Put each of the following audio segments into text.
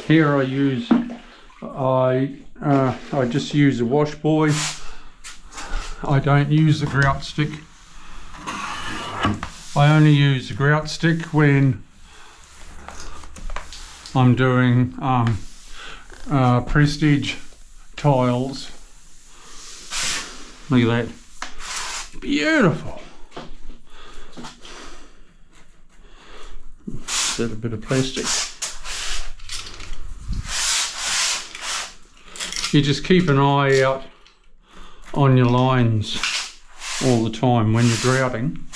Here I just use a wash buoy. I don't use the grout stick. I only use the grout stick when I'm doing prestige tiles. Look at that. Beautiful. Set a bit of plastic. You just keep an eye out on your lines all the time when you're grouting.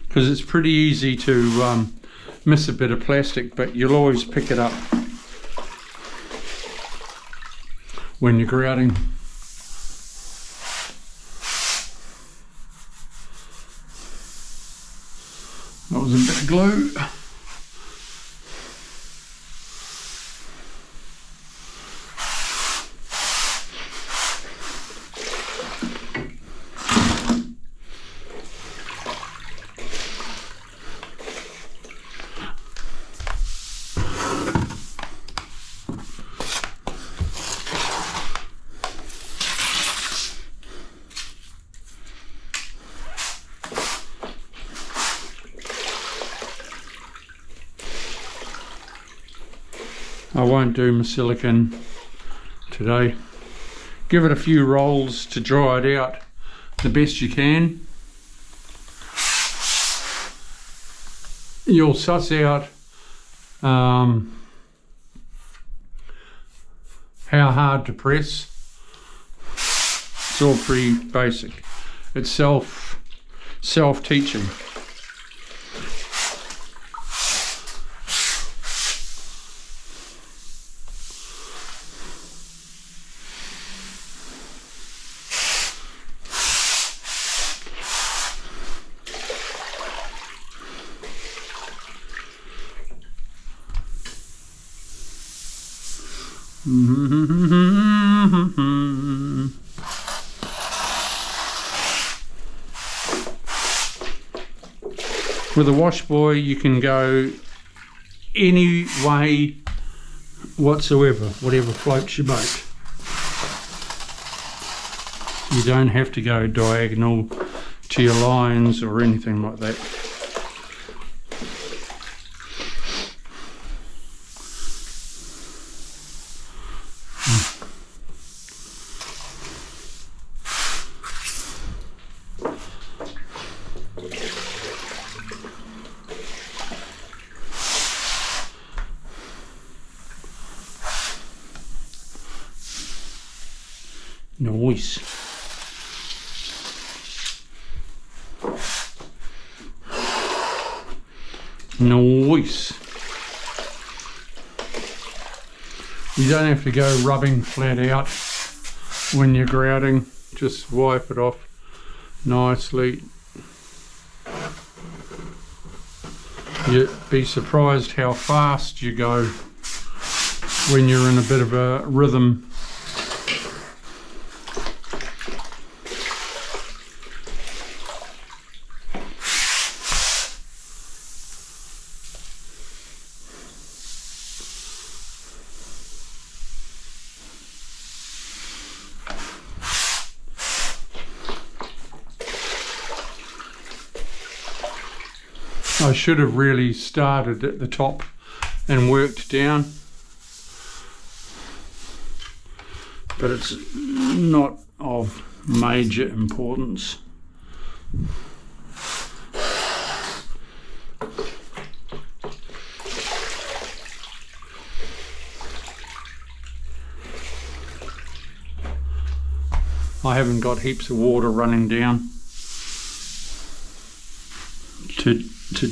Because it's pretty easy to miss a bit of plastic, but you'll always pick it up when you're grouting. That was a bit of glue. I won't do my silicone today. Give it a few rolls to dry it out the best you can. You'll suss out how hard to press. It's all pretty basic. It's self-teaching. With a wash buoy you can go any way whatsoever, whatever floats your boat. You don't have to go diagonal to your lines or anything like that. Nice. Nice. You don't have to go rubbing flat out when you're grouting. Just wipe it off nicely. You'd be surprised how fast you go when you're in a bit of a rhythm. I should have really started at the top and worked down, but it's not of major importance. I haven't got heaps of water running down to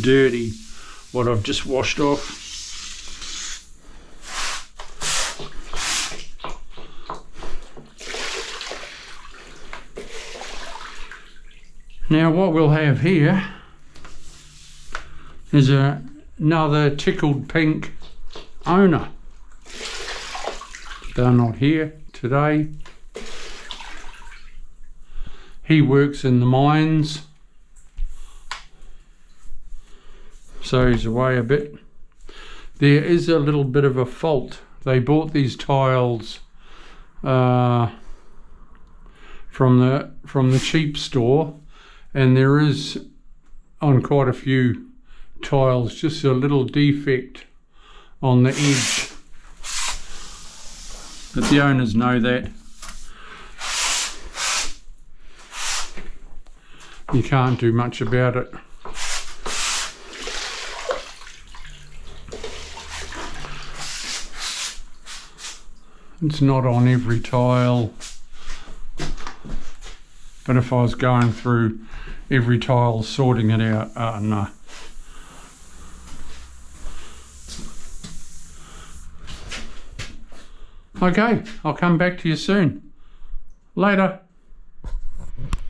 dirty what I've just washed off. Now what we'll have here is another tickled pink owner. They're not here today. He works in the mines, so he's away a bit. There is a little bit of a fault. They bought these tiles from the cheap store, and there is on quite a few tiles just a little defect on the edge, but the owners know that. You can't do much about it. It's not on every tile, but if I was going through every tile sorting it out, no. Okay, I'll come back to you soon. Later.